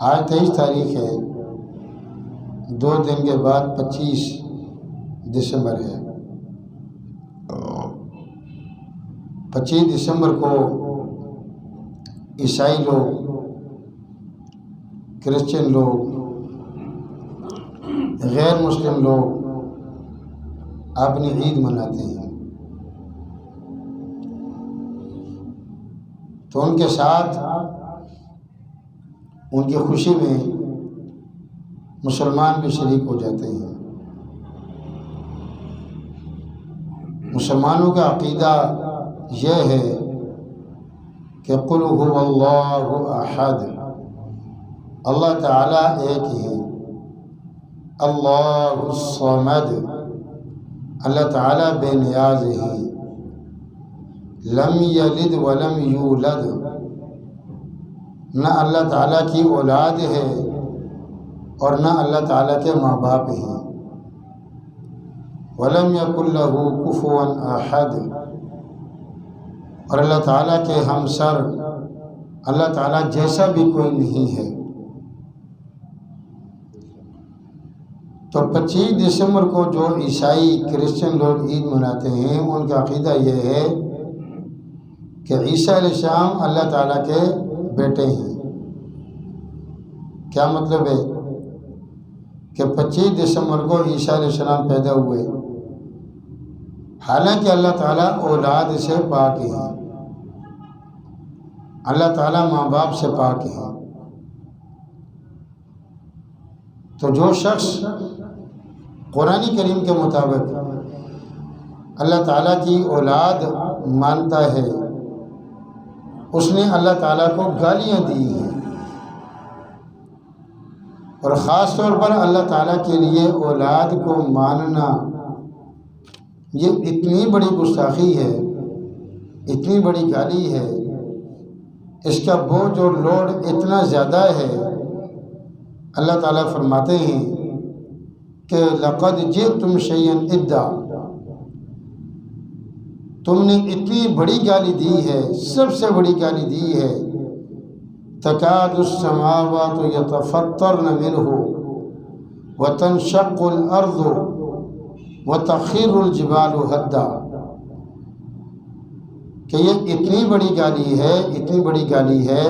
آج 23 تاریخ ہے، 2 دن کے بعد 25 دسمبر ہے۔ 25 دسمبر کو عیسائی لوگ، کرسچن لوگ، غیر مسلم لوگ اپنی عید مناتے ہیں، تو ان کے ساتھ ان کی خوشی میں مسلمان بھی شریک ہو جاتے ہیں۔ مسلمانوں کا عقیدہ یہ ہے کہ قل هو اللہ احد، اللہ تعالیٰ ایک ہے، اللہ الصمد، اللہ تعالیٰ بے نیاز ہے، لم یلد ولم یولد، نہ اللہ تعالیٰ کی اولاد ہے اور نہ اللہ تعالیٰ کے ماں باپ ہیں، ولم یکن لہ کفوا احد، اور اللہ تعالیٰ کے ہمسر، اللہ تعالیٰ جیسا بھی کوئی نہیں ہے۔ تو 25 دسمبر کو جو عیسائی کرسچن لوگ عید مناتے ہیں، ان کا عقیدہ یہ ہے کہ عیسیٰ علیہ السلام اللہ تعالیٰ کے بیٹے ہیں۔ کیا مطلب ہے؟ کہ 25 دسمبر کو عیسیٰ علیہ السلام پیدا ہوئے، حالانکہ اللہ تعالیٰ اولاد سے پاک ہے، اللہ تعالیٰ ماں باپ سے پاک ہے۔ تو جو شخص قرآن کریم کے مطابق اللہ تعالیٰ کی اولاد مانتا ہے، اس نے اللہ تعالیٰ کو گالیاں دی ہیں، اور خاص طور پر اللہ تعالیٰ کے لیے اولاد کو ماننا یہ اتنی بڑی گستاخی ہے، اتنی بڑی گالی ہے، اس کا بوجھ اور لوڈ اتنا زیادہ ہے۔ اللہ تعالیٰ فرماتے ہیں کہ لقد جئتم شیئا ادا، تم نے اتنی بڑی گالی دی ہے، سب سے بڑی گالی دی ہے، تکاد السماوات یتفطرن منہ وتنشق الارض وتخر الجبال ہدا، کہ یہ اتنی بڑی گالی ہے، اتنی بڑی گالی ہے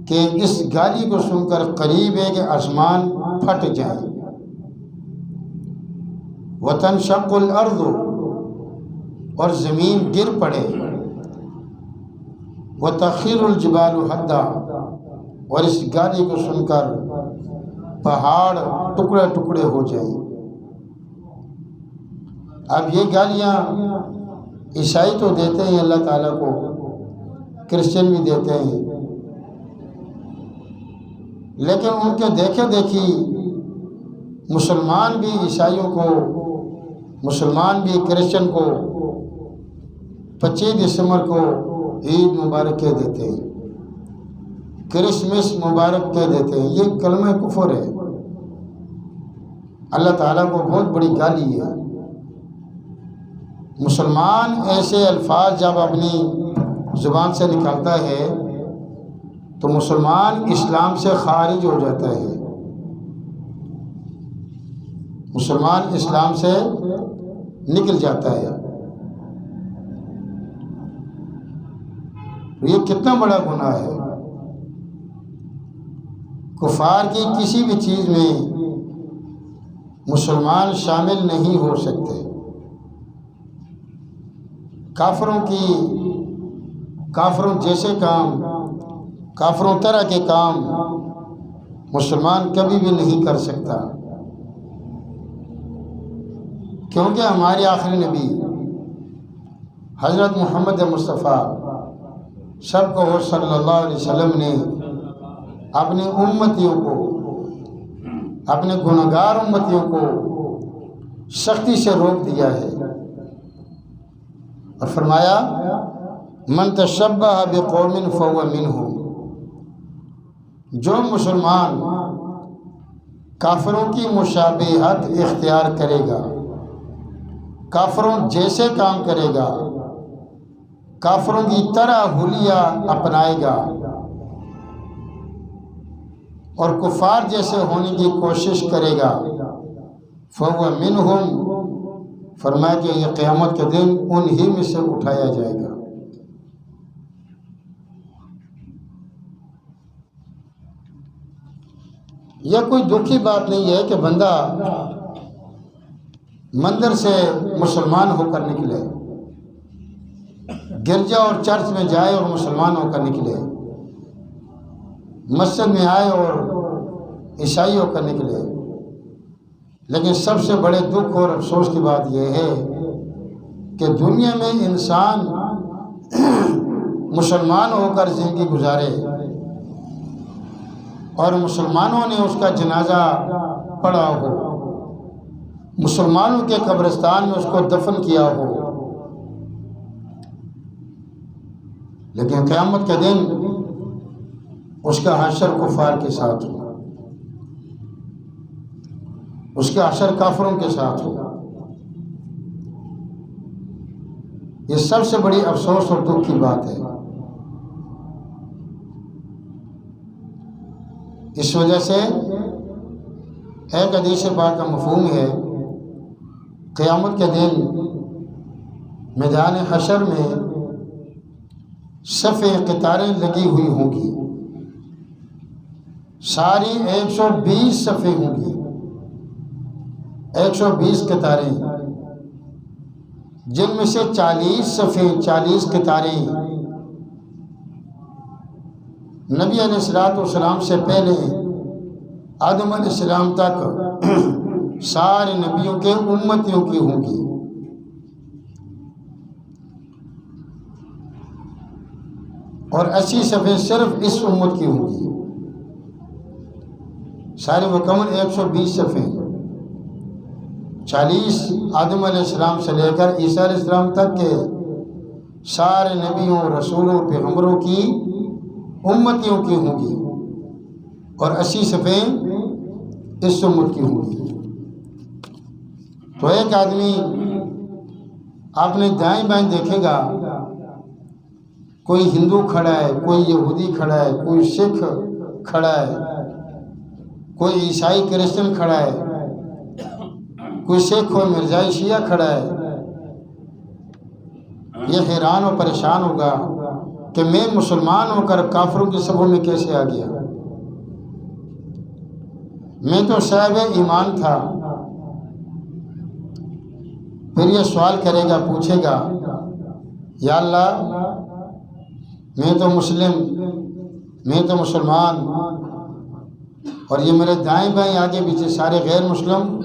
کہ اس گالی کو سن کر قریب ہے کہ آسمان پھٹ جائے، وتنشق الارض، اور زمین گر پڑے، وتخر الجبال ہدا، اور اس گالی کو سن کر پہاڑ ٹکڑے ٹکڑے ہو جائیں۔ اب یہ گالیاں عیسائی تو دیتے ہیں اللہ تعالیٰ کو، کرسچن بھی دیتے ہیں، لیکن ان کے دیکھے دیکھی مسلمان بھی عیسائیوں کو، مسلمان بھی کرسچن کو 25 دسمبر کو عید مبارک کہہ دیتے ہیں، کرسمس مبارک کہہ دیتے ہیں۔ یہ کلمہ کفر ہے، اللہ تعالیٰ کو بہت بڑی گالی ہے۔ مسلمان ایسے الفاظ جب اپنی زبان سے نکالتا ہے تو مسلمان اسلام سے خارج ہو جاتا ہے، مسلمان اسلام سے نکل جاتا ہے۔ یہ کتنا بڑا گناہ ہے۔ کفار کی کسی بھی چیز میں مسلمان شامل نہیں ہو سکتے۔ کافروں جیسے کام، کافروں طرح کے کام مسلمان کبھی بھی نہیں کر سکتا، کیونکہ ہمارے آخری نبی حضرت محمد مصطفیٰ سب کو صلی اللہ علیہ وسلم نے اپنے امتیوں کو، اپنے گنہگار امتیوں کو سختی سے روک دیا ہے، اور فرمایا من تشبہ بقوم فہو منہم، جو مسلمان کافروں کی مشابہت اختیار کرے گا، کافروں جیسے کام کرے گا، کافروں کی طرح حلیہ اپنائے گا، اور کفار جیسے ہونے کی کوشش کرے گا فَهُوَ مِنْهُمْ، فرمایا کہ یہ قیامت کے دن انہی میں سے اٹھایا جائے گا۔ یہ کوئی دکھ کی بات نہیں ہے کہ بندہ مندر سے مسلمان ہو کر نکلے، گرجا اور چرچ میں جائے اور مسلمان ہو کر نکلے، مسجد میں آئے اور عیسائی ہو کر نکلے، لیکن سب سے بڑے دکھ اور افسوس کی بات یہ ہے کہ دنیا میں انسان مسلمان ہو کر زندگی گزارے اور مسلمانوں نے اس کا جنازہ پڑھا ہو، مسلمانوں کے قبرستان میں اس کو دفن کیا ہو، لیکن قیامت کے دن اس کا حشر کفار کے ساتھ ہو، اس کا حشر کافروں کے ساتھ ہو۔ یہ سب سے بڑی افسوس اور دکھ کی بات ہے۔ اس وجہ سے ایک حدیث پاک کا مفہوم ہے، قیامت کے دن میدان حشر میں صفیں قطاریں لگی ہوئی ہوں گی، ساری 120 صفیں ہوں گی، 120 قطاریں، جن میں سے 40 صفیں، 40 قطاریں نبی علیہ السلام سے پہلے آدم علیہ السلام تک سارے نبیوں کے امتیوں کی ہوں گی، اور 80 صفیں صرف اس امت کی ہوں گی، سارے مکمل 120 صفیں، 40 آدم علیہ السلام سے لے کر عیسیٰ علیہ السلام تک کے سارے نبیوں، رسولوں، پیغمبروں کی امتیوں کی ہوں گی، اور 80 صفیں اس امت کی ہوں گی۔ تو ایک آدمی اپنے دائیں بائیں دیکھے گا، کوئی ہندو کھڑا ہے، کوئی یہودی کھڑا ہے، کوئی سکھ کھڑا ہے، کوئی عیسائی کرسچن کھڑا ہے، کوئی سکھ اور مرزائی شیعہ کھڑا ہے، یہ حیران و پریشان ہوگا کہ میں مسلمان ہو کر کافروں کی صفوں میں کیسے آ گیا، میں تو صاحب ایمان تھا۔ پھر یہ سوال کرے گا، پوچھے گا، یا اللہ میں تو مسلم، میں تو مسلمان، اور یہ میرے دائیں بائیں آگے پیچھے سارے غیر مسلم۔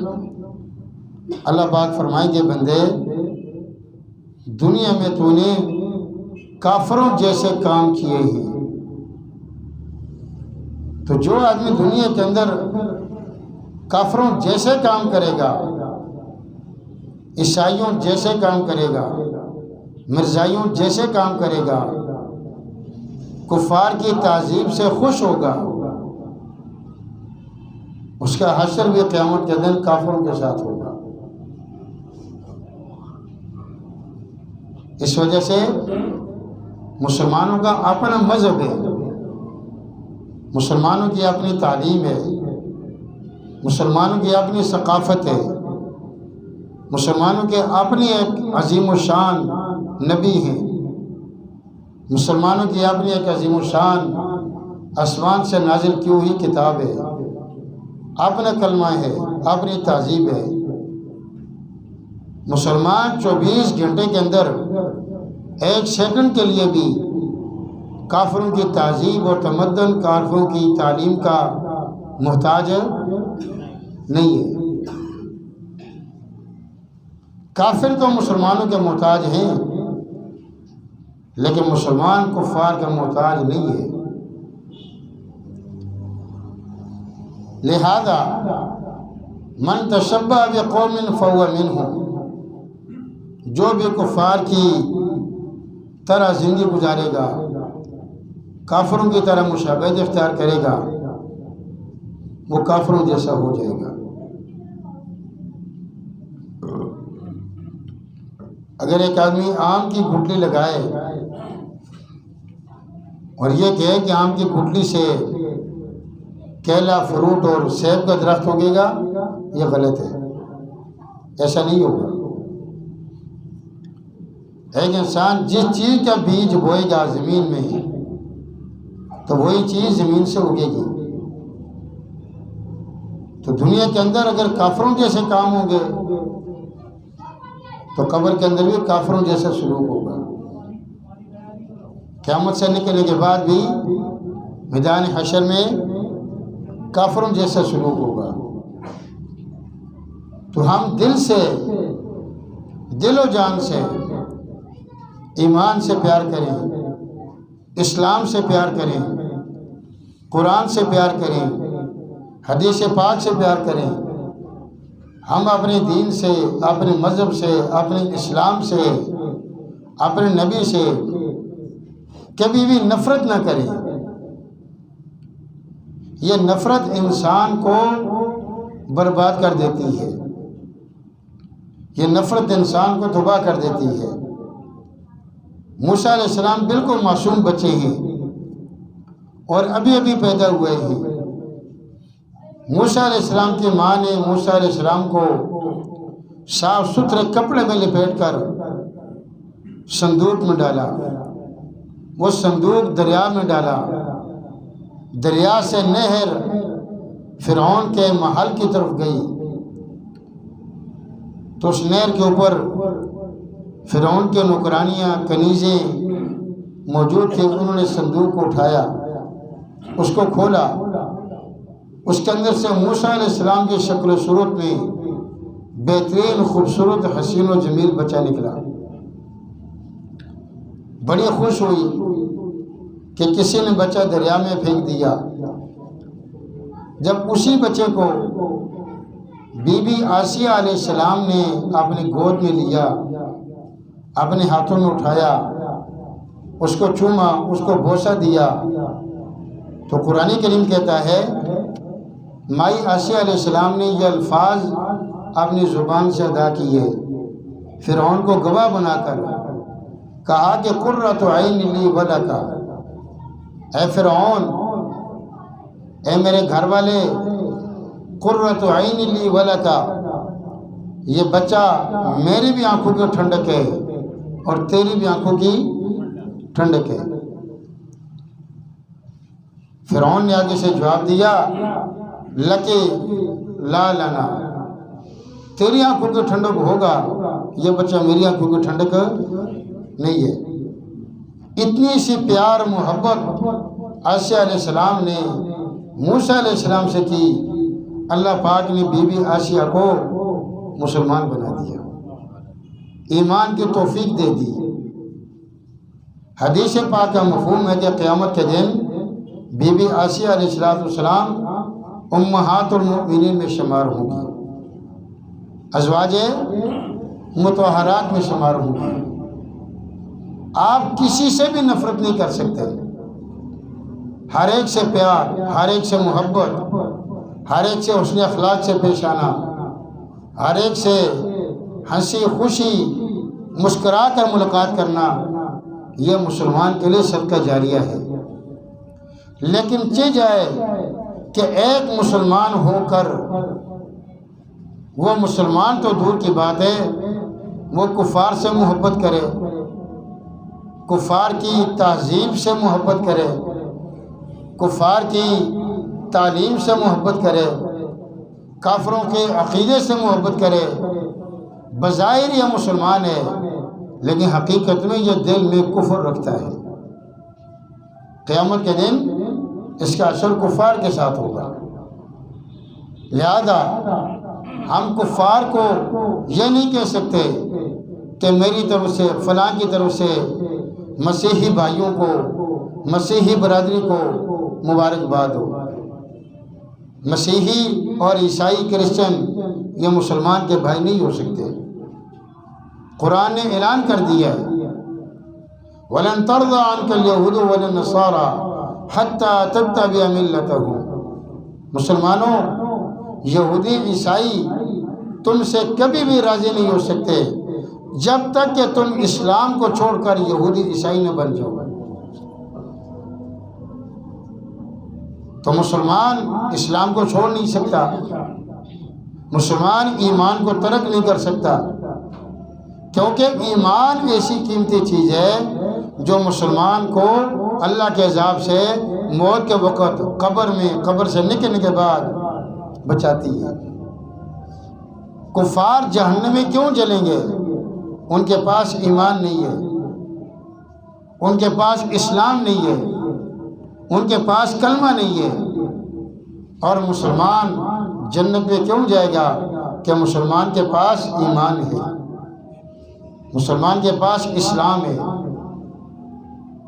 اللہ پاک فرمائیں گے، بندے دنیا میں تو نے کافروں جیسے کام کیے ہیں، تو جو آدمی دنیا کے اندر کافروں جیسے کام کرے گا، عیسائیوں جیسے کام کرے گا، مرزائیوں جیسے کام کرے گا، کفار کی تعظیم سے خوش ہوگا، اس کا حشر بھی قیامت کے دن کافروں کے ساتھ ہوگا۔ اس وجہ سے مسلمانوں کا اپنا مذہب ہے، مسلمانوں کی اپنی تعلیم ہے، مسلمانوں کی اپنی ثقافت ہے، مسلمانوں کے اپنی ایک عظیم الشان نبی ہیں، مسلمانوں کی اپنی ایک عظیم الشان آسمان سے نازل کی ہوئی کتاب ہے، اپنا کلمہ ہے، اپنی تہذیب ہے۔ مسلمان 24 گھنٹے کے اندر 1 سیکنڈ کے لیے بھی کافروں کی تہذیب اور تمدن، کافروں کی تعلیم کا محتاج نہیں ہے۔ کافر تو مسلمانوں کے محتاج ہیں، لیکن مسلمان کفار کا محتاج نہیں ہے۔ لہذا من تشبہ بقوم فہو منہم، جو بھی کفار کی طرح زندگی گزارے گا، کافروں کی طرح مشابہت اختیار کرے گا، وہ کافروں جیسا ہو جائے گا۔ اگر ایک آدمی آم کی گٹلی لگائے اور یہ کہے کہ آم کی گٹلی سے کیلا فروٹ اور سیب کا درخت ہوگے گا، یہ غلط ہے، ایسا نہیں ہوگا۔ ایک انسان جس چیز کا بیج بوئے گا زمین میں تو وہی چیز زمین سے اگے گی۔ تو دنیا کے اندر اگر کافروں جیسے کام ہوں گے تو قبر کے اندر بھی کافروں جیسا سلوک ہوگا۔ قیامت سے نکلنے کے بعد بھی میدان حشر میں کافروں جیسا سلوک ہوگا۔ تو ہم دل سے، دل و جان سے ایمان سے پیار کریں، اسلام سے پیار کریں، قرآن سے پیار کریں، حدیث پاک سے پیار کریں۔ ہم اپنے دین سے، اپنے مذہب سے، اپنے اسلام سے، اپنے نبی سے کبھی بھی نفرت نہ کریں۔ یہ نفرت انسان کو برباد کر دیتی ہے، یہ نفرت انسان کو تباہ کر دیتی ہے۔ موسیٰ علیہ السلام بالکل معصوم بچے ہیں اور ابھی ابھی پیدا ہوئے ہیں۔ موسیٰ علیہ السلام کی ماں نے موسیٰ علیہ السلام کو صاف ستھرے کپڑے میں لپیٹ کر صندوق میں ڈالا، وہ صندوق دریا میں ڈالا، دریا سے نہر فرعون کے محل کی طرف گئی تو اس نہر کے اوپر فرعون کے نوکرانیاں، کنیزیں موجود تھے۔ انہوں نے صندوق کو اٹھایا، اس کو کھولا، اس کے اندر سے موسیٰ علیہ السلام کی شکل و صورت میں بہترین خوبصورت حسین و جمیل بچہ نکلا۔ بڑی خوش ہوئی کہ کسی نے بچہ دریا میں پھینک دیا۔ جب اسی بچے کو بی بی آسیہ علیہ السلام نے اپنی گود میں لیا، اپنے ہاتھوں میں اٹھایا، اس کو چوما، اس کو بوسہ دیا، تو قرآن کریم کہتا ہے مائی آسیہ علیہ السلام نے یہ الفاظ اپنی زبان سے ادا کیے، فرعون کو گواہ بنا کر کہا کہ قرۃ عین لی ولک، اے فرعون، اے میرے گھر والے، قرۃ عین لی ولک، یہ بچہ میری بھی آنکھوں کی ٹھنڈک ہے اور تیری بھی آنکھوں کی ٹھنڈک ہے۔ فرعون نے آگے سے جواب دیا لکی لا لنا، تیری آنکھوں کی ٹھنڈک ہوگا، یہ بچہ میری آنکھوں کی ٹھنڈک نہیں ہے۔ اتنی سی پیار محبت آسیہ علیہ السلام نے موسیٰ علیہ السلام سے کی، اللہ پاک نے بی بی آسیہ کو مسلمان بنا دیا، ایمان کی توفیق دے دی۔ حدیث پاک کا مفہوم ہے کہ قیامت کے دن بی بی آسیہ علیہ السلام امہات المؤمنین میں شمار ہوں گی، ازواج مطہرات میں شمار ہوں گی۔ آپ کسی سے بھی نفرت نہیں کر سکتے، ہر ایک سے پیار، ہر ایک سے محبت، ہر ایک سے حسن اخلاق سے پیش آنا، ہر ایک سے ہنسی خوشی مسکرا کر ملاقات کرنا، یہ مسلمان کے لیے صدقہ جاریہ ہے۔ لیکن چہ جائے کہ ایک مسلمان ہو کر، وہ مسلمان تو دور کی بات ہے، وہ کفار سے محبت کرے، کفار کی تہذیب سے محبت کرے، کفار کی تعلیم سے محبت کرے، کافروں کے عقیدے سے محبت کرے، بظاہر یہ مسلمان ہے لیکن حقیقت میں یہ دل میں کفر رکھتا ہے۔ قیامت کے دن اس کا اثر کفار کے ساتھ ہوگا۔ لہذا ہم کفار کو یہ نہیں کہہ سکتے کہ میری طرف سے، فلاں کی طرف سے مسیحی بھائیوں کو، مسیحی برادری کو مبارکباد ہو۔ مسیحی اور عیسائی کرسچن یہ مسلمان کے بھائی نہیں ہو سکتے۔ قرآن نے اعلان کر دیا ہے وَلَن تَرْضَىٰ عَنْكَ الْيَهُودُ وَلَا النَّصَارَىٰ حَتَّىٰ تَتَّبِعَ مِلَّتَهُمْ، مسلمانوں، یہودی عیسائی تم سے کبھی بھی راضی نہیں ہو سکتے جب تک کہ تم اسلام کو چھوڑ کر یہودی عیسائی نہ بن جاؤ۔ تو مسلمان اسلام کو چھوڑ نہیں سکتا، مسلمان ایمان کو ترک نہیں کر سکتا، کیونکہ ایمان ایسی قیمتی چیز ہے جو مسلمان کو اللہ کے عذاب سے موت کے وقت قبر سے نکلنے کے بعد بچاتی ہے۔ کفار جہنم میں کیوں جلیں گے؟ ان کے پاس ایمان نہیں ہے، ان کے پاس اسلام نہیں ہے، ان کے پاس کلمہ نہیں ہے۔ اور مسلمان جنت میں کیوں جائے گا؟ کہ مسلمان کے پاس ایمان ہے، مسلمان کے پاس اسلام ہے،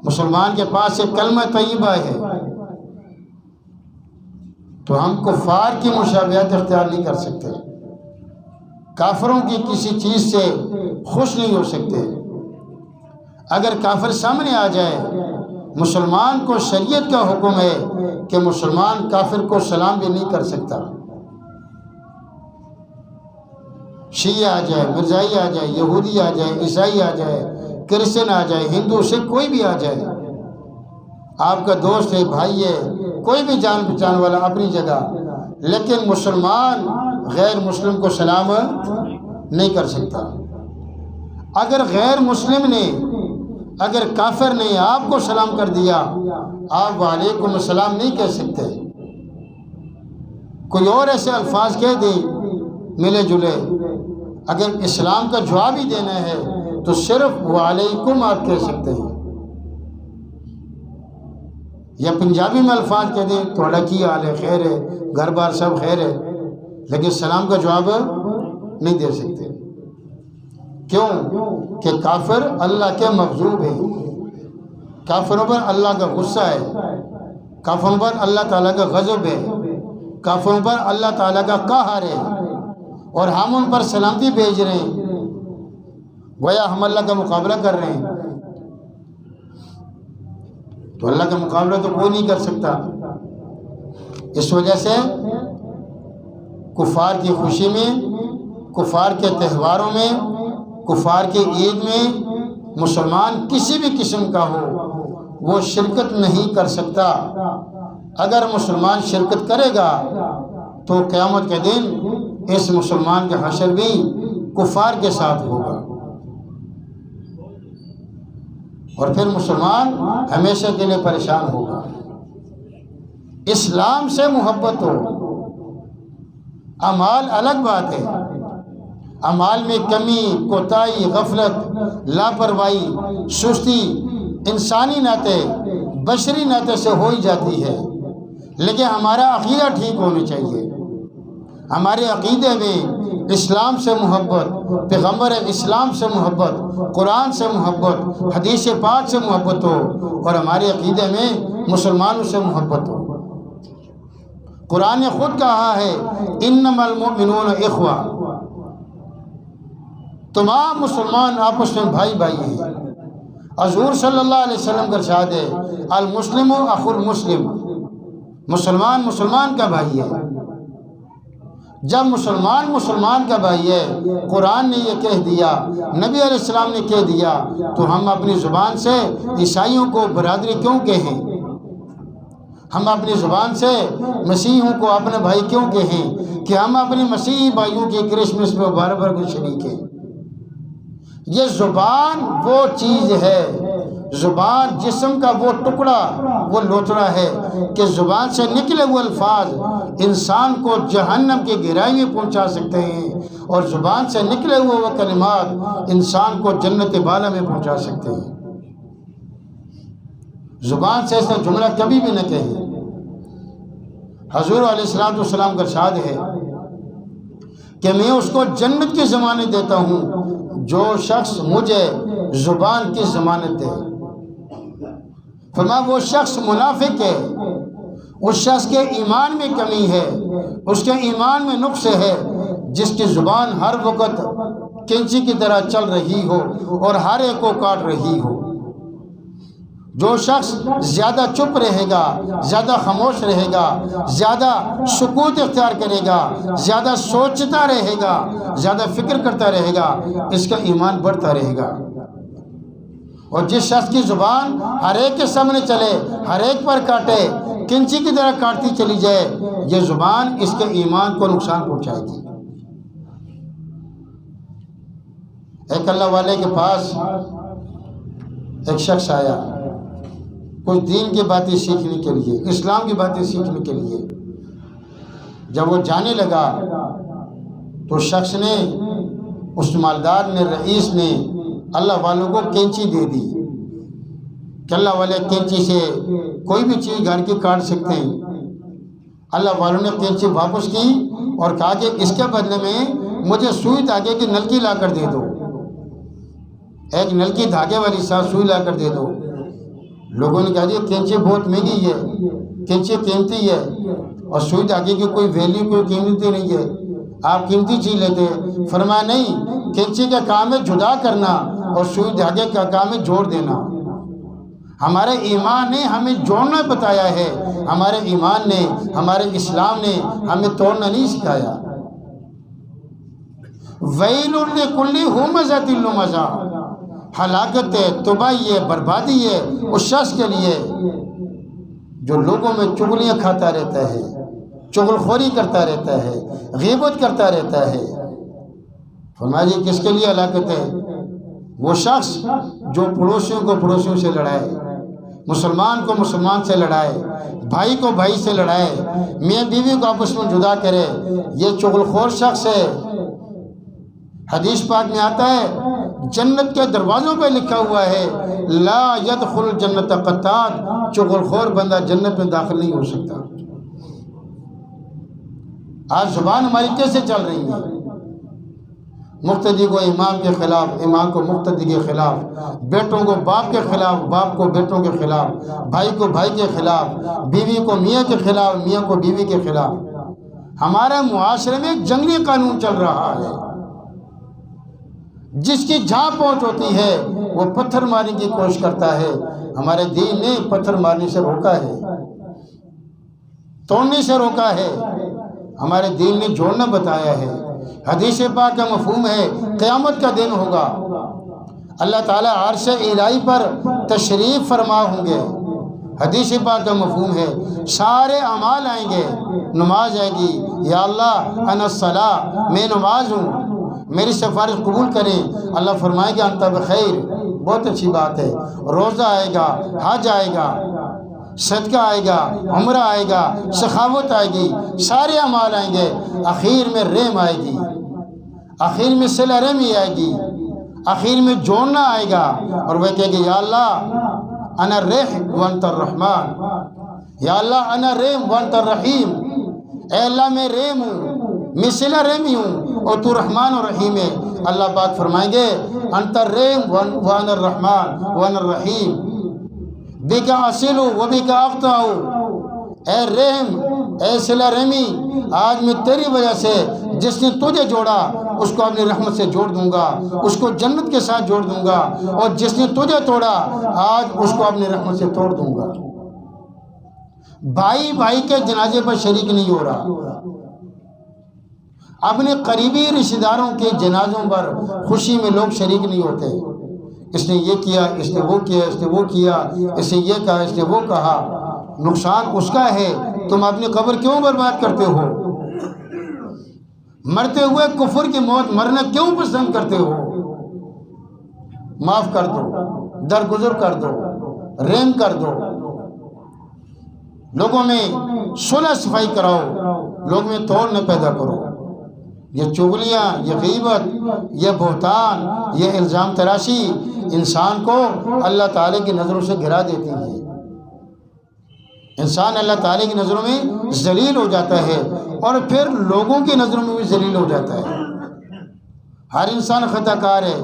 مسلمان کے پاس ایک کلمہ طیبہ ہے۔ تو ہم کفار کی مشابہت اختیار نہیں کر سکتے، کافروں کی کسی چیز سے خوش نہیں ہو سکتے۔ اگر کافر سامنے آ جائے، مسلمان کو شریعت کا حکم ہے کہ مسلمان کافر کو سلام بھی نہیں کر سکتا۔ شیعہ آ جائے، مرزائی آ جائے، یہودی آ جائے، عیسائی آ جائے، کرسچن آ جائے، ہندو سکھ کوئی بھی آ جائے، آپ کا دوست ہے، بھائی ہے، کوئی بھی جان پہچان والا اپنی جگہ، لیکن مسلمان غیر مسلم کو سلام نہیں کر سکتا۔ اگر غیر مسلم نے، اگر کافر نے آپ کو سلام کر دیا، آپ وعلیکم السلام نہیں کہہ سکتے، کوئی اور ایسے الفاظ کہہ دیں ملے جلے۔ اگر اسلام کا جواب ہی دینا ہے تو صرف وعلیکم آپ کہہ سکتے ہیں، یا پنجابی میں الفاظ کہہ دیں تھوڑا کی حال ہے، خیر ہے، گھر بار سب خیر ہے، لیکن سلام کا جواب نہیں دے سکتے۔ کیوں؟ کہ کافر اللہ کے مغضوب ہیں، کافروں پر اللہ کا غصہ ہے، کافروں پر اللہ تعالیٰ کا غضب ہے، کافروں پر اللہ تعالیٰ کا قہر ہے، اور ہم ان پر سلامتی بھیج رہے ہیں، گویا ہم اللہ کا مقابلہ کر رہے ہیں۔ تو اللہ کا مقابلہ تو کوئی نہیں کر سکتا۔ اس وجہ سے کفار کی خوشی میں، کفار کے تہواروں میں، کفار کے عید میں مسلمان کسی بھی قسم کا ہو وہ شرکت نہیں کر سکتا۔ اگر مسلمان شرکت کرے گا تو قیامت کے دن اس مسلمان کا حشر بھی کفار کے ساتھ ہوگا، اور پھر مسلمان ہمیشہ کے لیے پریشان ہوگا۔ اسلام سے محبت ہو، اعمال الگ بات ہے، اعمال میں کمی، کوتاہی، غفلت، لاپرواہی، سستی انسانی ناطے، بشری ناطے سے ہو ہی جاتی ہے، لیکن ہمارا عقیدہ ٹھیک ہونا چاہیے۔ ہمارے عقیدے میں اسلام سے محبت، پیغمبر اسلام سے محبت، قرآن سے محبت، حدیث پاک سے محبت ہو، اور ہمارے عقیدے میں مسلمانوں سے محبت ہو۔ قرآن نے خود کہا ہے انما المؤمنون اخوہ، تمام مسلمان آپس میں بھائی بھائی ہیں۔ حضور صلی اللہ علیہ وسلم کا ارشاد ہے المسلم اخو المسلم، مسلمان مسلمان کا بھائی ہے۔ جب مسلمان مسلمان کا بھائی ہے، قرآن نے یہ کہہ دیا، نبی علیہ السلام نے کہہ دیا، تو ہم اپنی زبان سے عیسائیوں کو برادری کیوں کہیں؟ ہم اپنی زبان سے مسیحیوں کو اپنے بھائی کیوں کہیں کہ ہم اپنی مسیحی بھائیوں کی کرسمس میں مبارک کو شریک ہیں؟ یہ زبان وہ چیز ہے، زبان جسم کا وہ ٹکڑا، وہ لوتڑا ہے کہ زبان سے نکلے ہوئے الفاظ انسان کو جہنم کی گہرائی میں پہنچا سکتے ہیں، اور زبان سے نکلے ہوئے وہ کلمات انسان کو جنت بالا میں پہنچا سکتے ہیں۔ زبان سے ایسا جملہ کبھی بھی نہ کہیں۔ حضور علیہ السلام کا ارشاد ہے کہ میں اس کو جنت کی ضمانت دیتا ہوں جو شخص مجھے زبان کی ضمانت دے۔ فرمایا وہ شخص منافق ہے، اس شخص کے ایمان میں کمی ہے، اس کے ایمان میں نقص ہے، جس کی زبان ہر وقت کینچی کی طرح چل رہی ہو اور ہر ایک کو کاٹ رہی ہو۔ جو شخص زیادہ چپ رہے گا، زیادہ خاموش رہے گا، زیادہ سکوت اختیار کرے گا، زیادہ سوچتا رہے گا، زیادہ فکر کرتا رہے گا، اس کا ایمان بڑھتا رہے گا۔ اور جس شخص کی زبان ہر ایک کے سامنے چلے، ہر ایک پر کاٹے، کنچی کی طرح کاٹتی چلی جائے، یہ زبان اس کے ایمان کو نقصان پہنچائے گی۔ ایک اللہ والے کے پاس ایک شخص آیا کچھ دین کی باتیں سیکھنے کے لیے، اسلام کی باتیں سیکھنے کے لیے۔ جب وہ جانے لگا تو شخص نے، اس مالدار نے، رئیس نے اللہ والوں کو کینچی دے دی کہ اللہ والے کینچی سے کوئی بھی چیز گھر کی کاٹ سکتے ہیں۔ اللہ والوں نے کینچی واپس کی اور کہا کہ اس کے بدلے میں مجھے سوئی دھاگے کی نلکی لا کر دے دو، ایک نلکی دھاگے والی ساتھ سوئی لا کر دے دو۔ لوگوں نے کہا جی کینچی بہت مہنگی ہے، کینچی قیمتی ہے، اور سوئی دھاگے کی کوئی ویلیو، کوئی قیمتی نہیں ہے، آپ قیمتی چیز لیتے ہیں۔ فرمایا نہیں، کینچی کا کام ہے جدا کرنا اور سوئی دھاگے کا کام ہے جوڑ دینا۔ ہمارے ایمان نے ہمیں جوڑنا بتایا ہے، ہمارے ایمان نے، ہمارے اسلام نے ہمیں توڑنا نہیں سکھایا۔ وَيْلٌ لِكُلِّ ہُمَزَةٍ لُمَزَةٍ، ہلاکت ہے، تباہی ہے، بربادی ہے اس شخص کے لیے جو لوگوں میں چغلیاں کھاتا رہتا ہے، چغل خوری کرتا رہتا ہے، غیبت کرتا رہتا ہے۔ فرمایا جی کس کے لیے ہلاکت ہے؟ وہ شخص جو پڑوسیوں کو پڑوسیوں سے لڑائے، مسلمان کو مسلمان سے لڑائے، بھائی کو بھائی سے لڑائے، میاں بیوی کو آپس میں جدا کرے، یہ چغل خور شخص ہے۔ حدیث پاک میں آتا ہے جنت کے دروازوں پہ لکھا ہوا ہے لا يدخل الجنت قطات، چغل خور بندہ جنت میں داخل نہیں ہو سکتا۔ آج زبان ہماری کیسے چل رہی ہے؟ مقتدی کو امام کے خلاف، امام کو مقتدی کے خلاف، بیٹوں کو باپ کے خلاف، باپ کو بیٹوں کے خلاف، بھائی کو بھائی کے خلاف، بیوی کو میاں کے خلاف، میاں کو بیوی کے خلاف۔ ہمارے معاشرے میں ایک جنگلی قانون چل رہا ہے، جس کی جہاں پہنچ ہوتی ہے وہ پتھر مارنے کی کوشش کرتا ہے۔ ہمارے دین نے پتھر مارنے سے روکا ہے، توڑنے سے روکا ہے، ہمارے دین نے جوڑنا بتایا ہے۔ حدیث پاک کا مفہوم ہے قیامت کا دن ہوگا، اللہ تعالیٰ عرش الہی پر تشریف فرما ہوں گے۔ حدیث پاک کا مفہوم ہے سارے اعمال آئیں گے، نماز آئے گی، یا اللہ انا الصلاۃ، میں نماز ہوں، میری سفارش قبول کریں۔ اللہ فرمائے گا انت بخیر، بہت اچھی بات ہے۔ روزہ آئے گا، حج آئے گا، صدقہ آئے گا، عمرہ آئے گا، سخاوت آئے گی، سارے اعمال آئیں گے۔ آخر میں رحم آئے گی، آخر میں صلہ رحمی آئے گی، آخر میں جوڑنا آئے گا، اور وہ کہے گا یا اللہ انا الرحم وانت الرحمن، یا اللہ انا الرحم وانت الرحیم، اے اللہ میں رحم ہوں، میں صلہ رحمی ہوں اور تو رحمان و رحیم ہے۔ اللہ پاک فرمائیں گے انت الرحم وانا الرحمن وانا الرحیم، بکا اصل و بکا اقطع، اے رحم، اے صلہ رحمی، آج میں تیری وجہ سے جس نے تجھے جوڑا اس کو اپنی رحمت سے جوڑ دوں گا، اس کو جنت کے ساتھ جوڑ دوں گا، اور جس نے تجھے توڑا آج اس کو اپنی رحمت سے توڑ دوں گا۔ بھائی بھائی کے جنازے پر شریک نہیں ہو رہا، اپنے قریبی رشتہ داروں کے جنازوں پر خوشی میں لوگ شریک نہیں ہوتے۔ اس نے یہ کیا، اس نے وہ کیا، اس نے وہ کیا، اس نے یہ کہا، اس نے وہ کہا، نقصان اس کا ہے، تم اپنی قبر کیوں برباد کرتے ہو؟ مرتے ہوئے کفر کی موت مرنا کیوں پسند کرتے ہو؟ معاف کر دو، درگزر کر دو، رحم کر دو، لوگوں میں صلح صفائی کراؤ، لوگوں میں توڑ نہ پیدا کرو۔ یہ چغلیاں، یہ غیبت، یہ بہتان، یہ الزام تراشی انسان کو اللہ تعالیٰ کی نظروں سے گرا دیتی ہے۔ انسان اللہ تعالیٰ کی نظروں میں ذلیل ہو جاتا ہے اور پھر لوگوں کی نظروں میں بھی ذلیل ہو جاتا ہے۔ ہر انسان خطا کار ہے،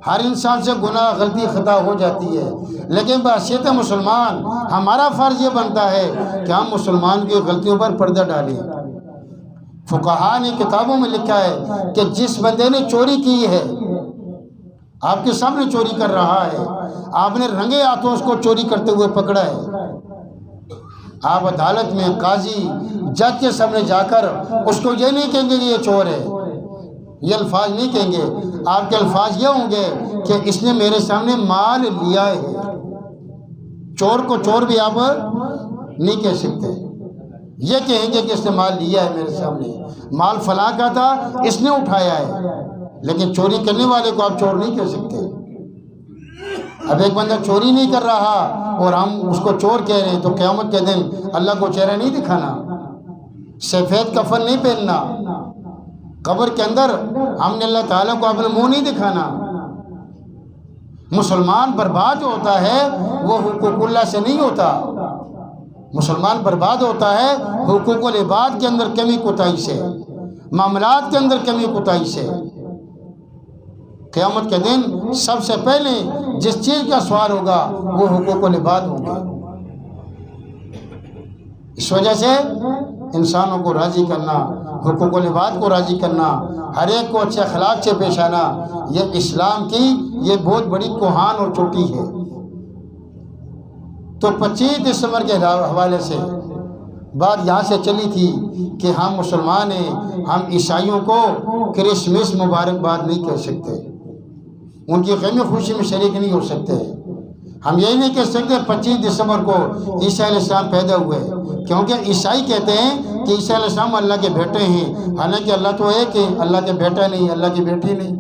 ہر انسان سے گناہ، غلطی، خطا ہو جاتی ہے، لیکن بحیثیت مسلمان ہمارا فرض یہ بنتا ہے کہ ہم مسلمان کی غلطیوں پر پردہ ڈالیں۔ فقہاء نے کتابوں میں لکھا ہے کہ جس بندے نے چوری کی ہے، آپ کے سامنے چوری کر رہا ہے، آپ نے رنگے ہاتھوں اس کو چوری کرتے ہوئے پکڑا ہے، آپ عدالت میں قاضی، جج کے سامنے جا کر اس کو یہ نہیں کہیں گے کہ یہ چور ہے، یہ الفاظ نہیں کہیں گے، آپ کے الفاظ یہ ہوں گے کہ اس نے میرے سامنے مال لیا ہے۔ چور کو چور بھی آپ نہیں کہہ سکتے. یہ کہیں گے کہ اس نے مال لیا ہے میرے سامنے، مال فلاں کا تھا اس نے اٹھایا ہے، لیکن چوری کرنے والے کو آپ چور نہیں کہہ سکتے. اب ایک بندہ چوری نہیں کر رہا اور ہم اس کو چور کہہ رہے ہیں تو قیامت کے دن اللہ کو چہرہ نہیں دکھانا، سفید کفن نہیں پہننا، قبر کے اندر ہم نے اللہ تعالیٰ کو اپنا منہ نہیں دکھانا. مسلمان برباد ہوتا ہے وہ حقوق اللہ سے نہیں ہوتا، مسلمان برباد ہوتا ہے حقوق العباد کے اندر کمی کوتاہی سے، معاملات کے اندر کمی کوتاہی سے. قیامت کے دن سب سے پہلے جس چیز کا سوال ہوگا وہ حقوق العباد ہوں گے. اس وجہ سے انسانوں کو راضی کرنا، حقوق العباد کو راضی کرنا، ہر ایک کو اچھے اخلاق سے پیش آنا، یہ اسلام کی یہ بہت بڑی کوہان اور چوٹی ہے. تو 25 دسمبر کے حوالے سے بات یہاں سے چلی تھی کہ ہم مسلمان ہیں، ہم عیسائیوں کو کرسمس مبارکباد نہیں کہہ سکتے، ان کی غم خوشی میں شریک نہیں ہو سکتے. ہم یہی نہیں کہہ سکتے 25 دسمبر کو عیسیٰ علیہ السلام پیدا ہوئے، کیونکہ عیسائی کہتے ہیں کہ عیسیٰ علیہ السلام اللہ کے بیٹے ہیں، حالانکہ اللہ تو ایک ہے، اللہ کے بیٹا نہیں، اللہ کی بیٹی نہیں،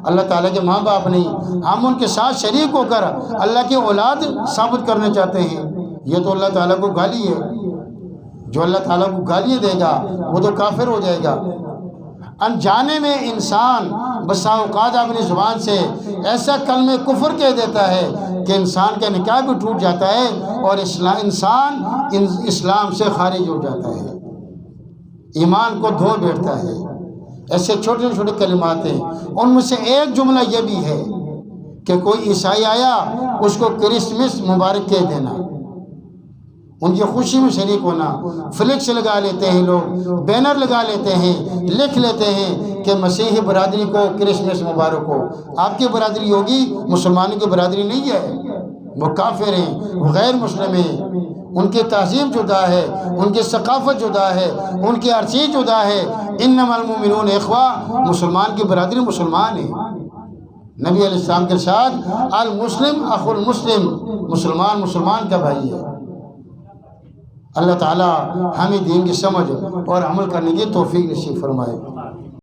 اللہ تعالیٰ کے ماں باپ نہیں. ہم ان کے ساتھ شریک ہو کر اللہ کی اولاد ثابت کرنا چاہتے ہیں. یہ تو اللہ تعالیٰ کو گالی ہے. جو اللہ تعالیٰ کو گالیاں دے گا وہ تو کافر ہو جائے گا. انجانے میں انسان بسا اوقات اپنی زبان سے ایسا کلمہ کفر کہہ دیتا ہے کہ انسان کا نکاح بھی ٹوٹ جاتا ہے اور انسان اسلام سے خارج ہو جاتا ہے، ایمان کو دھو بیٹھتا ہے. ایسے چھوٹے چھوٹے کلمات ہیں. ان میں سے ایک جملہ یہ بھی ہے کہ کوئی عیسائی آیا اس کو کرسمس مبارک کہہ دینا، ان کی خوشی میں شریک ہونا. فلیکس لگا لیتے ہیں لوگ، بینر لگا لیتے ہیں، لکھ لیتے ہیں کہ مسیحی برادری کو کرسمس مبارک ہو. آپ کی برادری ہوگی، مسلمانوں کی برادری نہیں ہے. وہ کافر ہیں، وہ غیر مسلم ہیں، ان کی تہذیب جدا ہے، ان کی ثقافت جدا ہے، ان کی ہر چیز جدا ہے. انما المؤمنون اخوہ، مسلمان کی برادری مسلمان ہے. نبی علیہ السلام کے ساتھ المسلم اخو المسلم، مسلمان مسلمان کا بھائی ہے. اللہ تعالی ہمیں دین کی سمجھ اور عمل کرنے کی توفیق نصیب فرمائے.